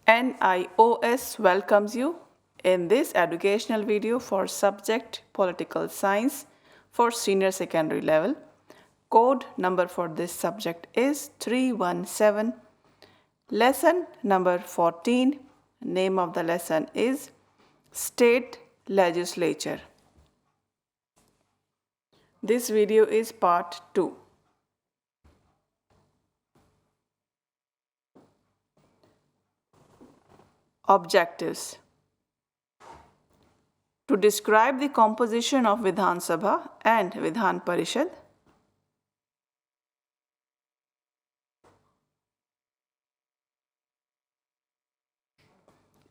NIOS welcomes you in this educational video for subject Political Science for senior secondary level. Code number for this subject is 317. Lesson number 14. Name of the lesson is State Legislature. This video is part 2. Objectives. To describe the composition of Vidhan Sabha and Vidhan Parishad.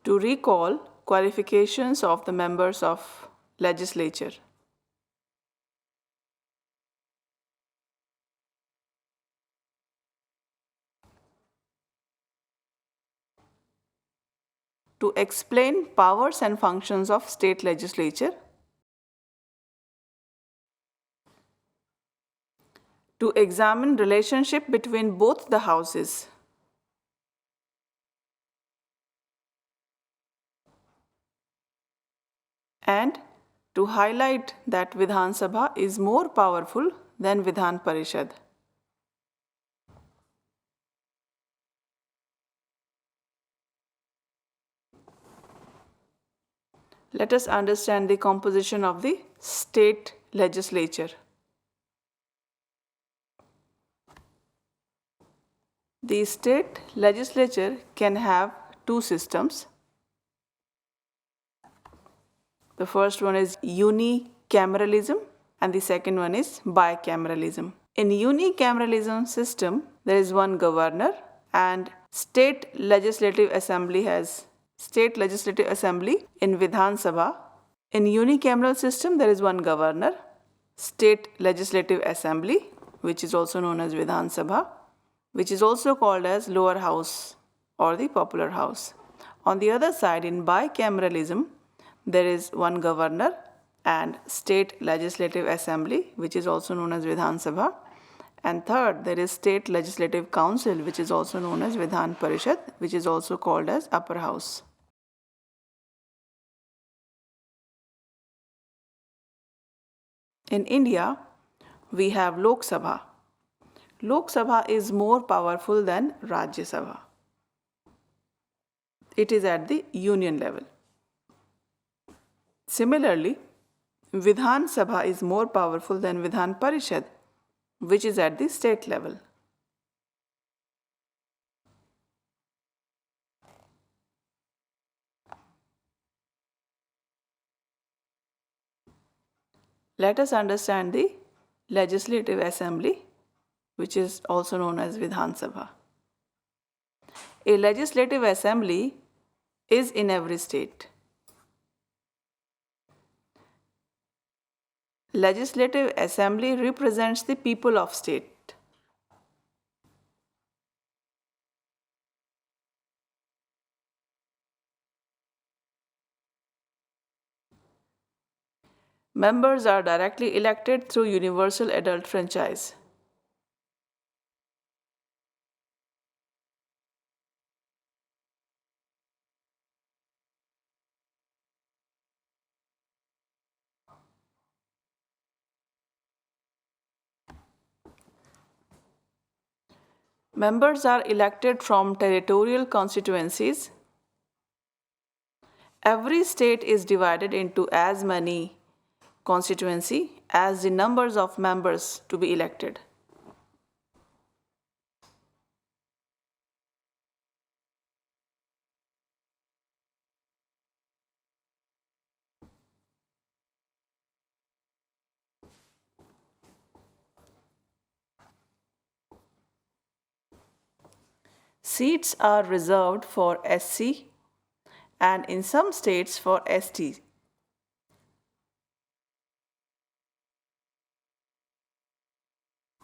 To recall qualifications of the members of Legislature. To explain powers and functions of state legislature. To examine relationship between both the houses. And to highlight that Vidhan Sabha is more powerful than Vidhan Parishad. Let us understand the composition of the state legislature. The state legislature can have two systems. The first one is unicameralism and the second one is bicameralism. In unicameralism system, there is one governor and state legislative assembly in Vidhan Sabha. In unicameral system, there is one governor, state legislative assembly, which is also known as Vidhan Sabha, which is also called as lower house or the popular house. On the other side, in bicameralism, there is one governor and state legislative assembly, which is also known as Vidhan Sabha. And third, there is state legislative council, which is also known as Vidhan Parishad, which is also called as upper house. In India, we have Lok Sabha. Lok Sabha is more powerful than Rajya Sabha. It is at the union level. Similarly, Vidhan Sabha is more powerful than Vidhan Parishad, which is at the state level. Let us understand the Legislative Assembly, which is also known as Vidhan Sabha. A Legislative Assembly is in every state. Legislative Assembly represents the people of state. Members are directly elected through universal adult franchise. Members are elected from territorial constituencies. Every state is divided into as many constituencies as the numbers of members to be elected. Seats are reserved for SC and in some states for ST.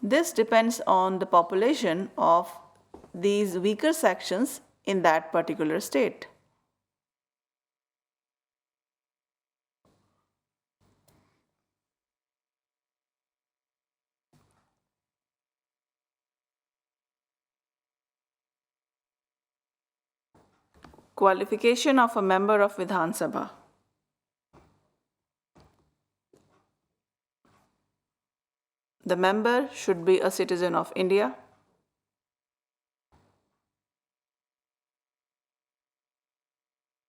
This depends on the population of these weaker sections in that particular state. Qualification of a member of Vidhan Sabha. The member should be a citizen of India.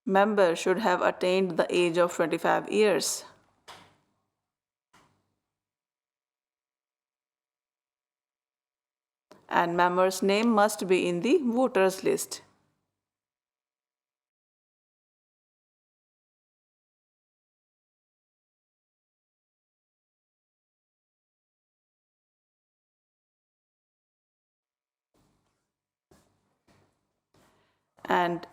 Member should have attained the age of 25 years. And member's name must be in the voters list. And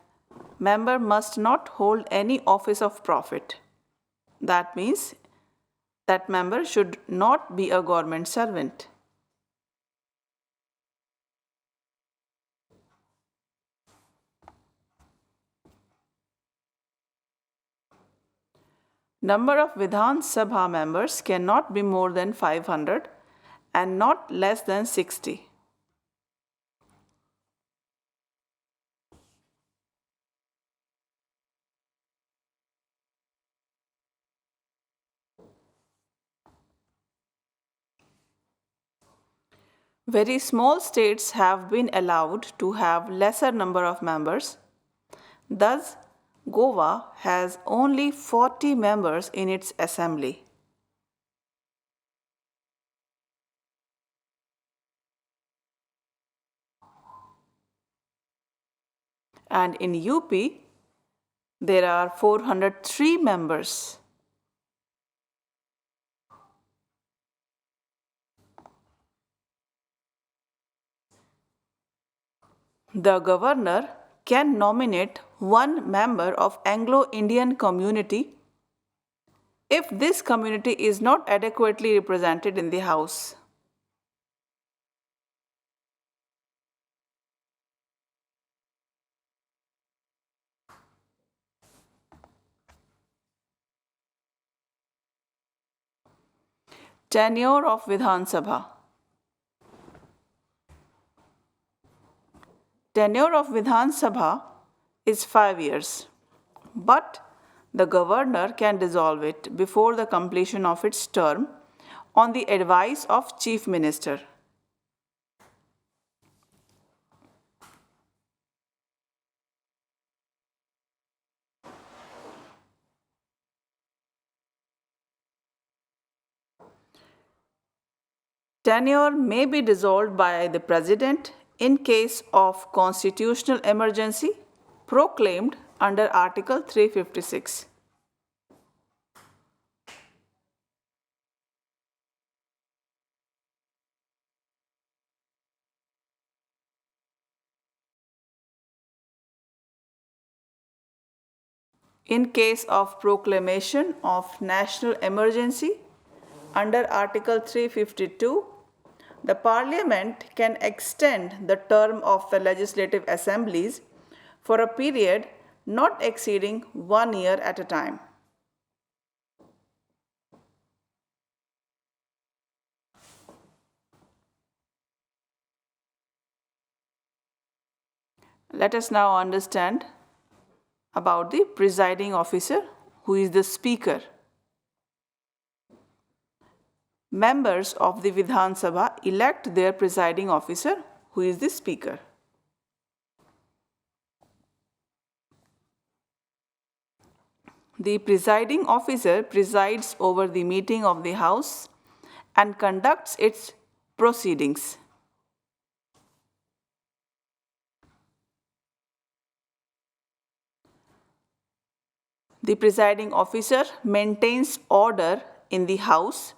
member must not hold any office of profit. That means that member should not be a government servant. Number of Vidhan Sabha members cannot be more than 500 and not less than 60. Very small states have been allowed to have lesser number of members. Thus, Goa has only 40 members in its assembly. And in UP, there are 403 members. The governor can nominate one member of Anglo-Indian community if this community is not adequately represented in the House. Tenure of Vidhan Sabha. Tenure of Vidhan Sabha is 5 years, but the governor can dissolve it before the completion of its term on the advice of Chief Minister. Tenure may be dissolved by the President in case of constitutional emergency proclaimed under Article 356. In case of proclamation of national emergency under Article 352, the Parliament can extend the term of the legislative assemblies for a period not exceeding 1 year at a time. Let us now understand about the presiding officer, who is the Speaker. Members of the Vidhan Sabha elect their presiding officer, who is the Speaker. The presiding officer presides over the meeting of the House and conducts its proceedings. The presiding officer maintains order in the House,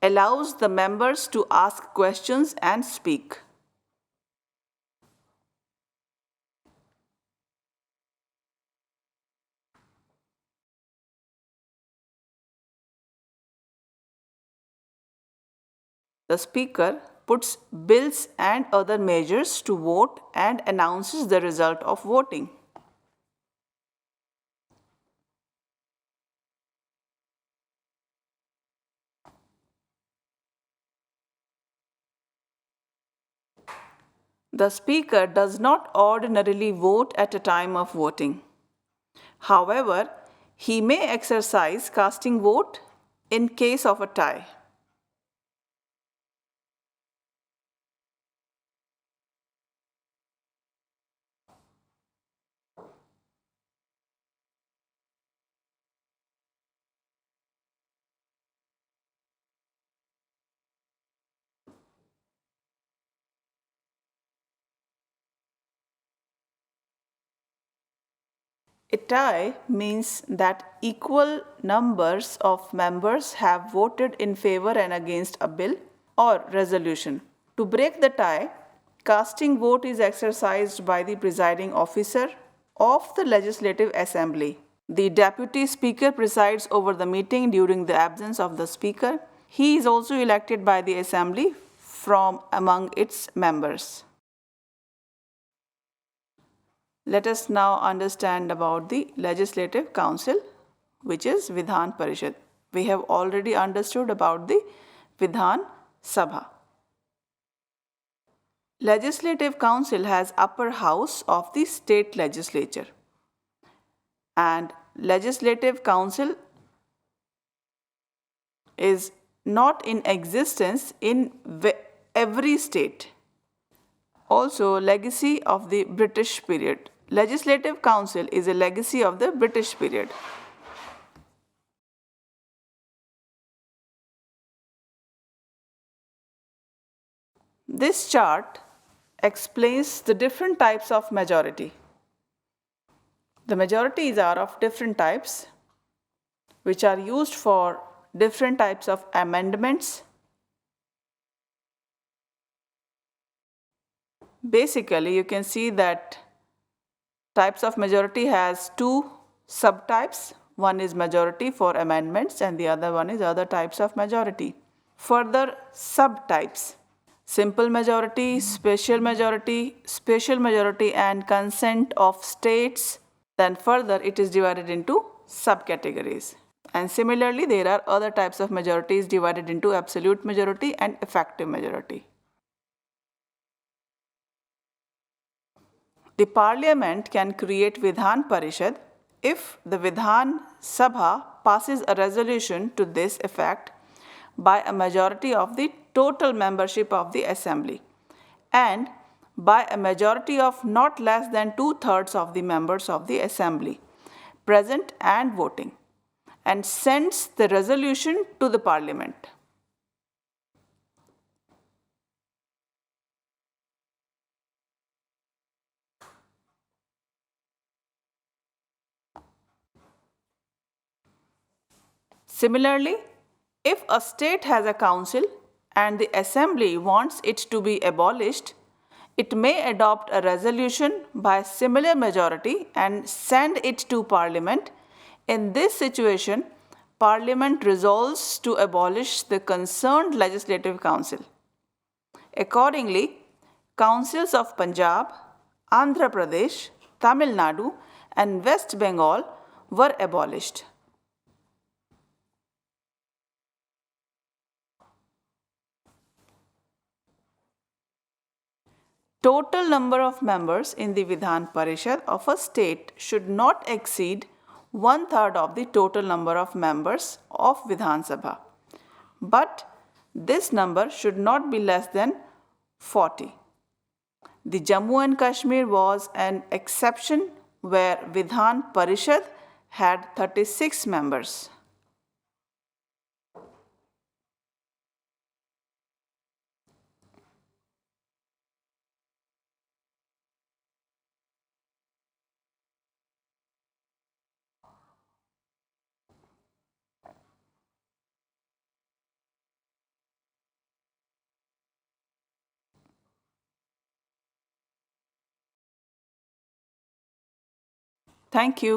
allows the members to ask questions and speak. The Speaker puts bills and other measures to vote and announces the result of voting. The Speaker does not ordinarily vote at a time of voting. However, he may exercise casting vote in case of a tie. A tie means that equal numbers of members have voted in favor and against a bill or resolution. To break the tie, casting vote is exercised by the presiding officer of the Legislative Assembly. The Deputy Speaker presides over the meeting during the absence of the Speaker. He is also elected by the Assembly from among its members. Let us now understand about the Legislative Council, which is Vidhan Parishad. We have already understood about the Vidhan Sabha. Legislative Council has upper house of the state legislature, and Legislative Council is not in existence in every state. Also, legacy of the British period. Legislative Council is a legacy of the British period. This chart explains the different types of majority. The majorities are of different types, which are used for different types of amendments. Basically, you can see that types of majority has two subtypes. One is majority for amendments and the other one is other types of majority. Further subtypes: simple majority, special majority and consent of states. Then further it is divided into subcategories. And similarly, there are other types of majorities divided into absolute majority and effective majority. The Parliament can create Vidhan Parishad if the Vidhan Sabha passes a resolution to this effect by a majority of the total membership of the Assembly and by a majority of not less than 2/3 of the members of the Assembly present and voting, and sends the resolution to the Parliament. Similarly, if a state has a council and the Assembly wants it to be abolished, it may adopt a resolution by similar majority and send it to Parliament. In this situation, Parliament resolves to abolish the concerned Legislative Council. Accordingly, councils of Punjab, Andhra Pradesh, Tamil Nadu, and West Bengal were abolished. Total number of members in the Vidhan Parishad of a state should not exceed 1/3 of the total number of members of Vidhan Sabha. But this number should not be less than 40. The Jammu and Kashmir was an exception where Vidhan Parishad had 36 members. Thank you.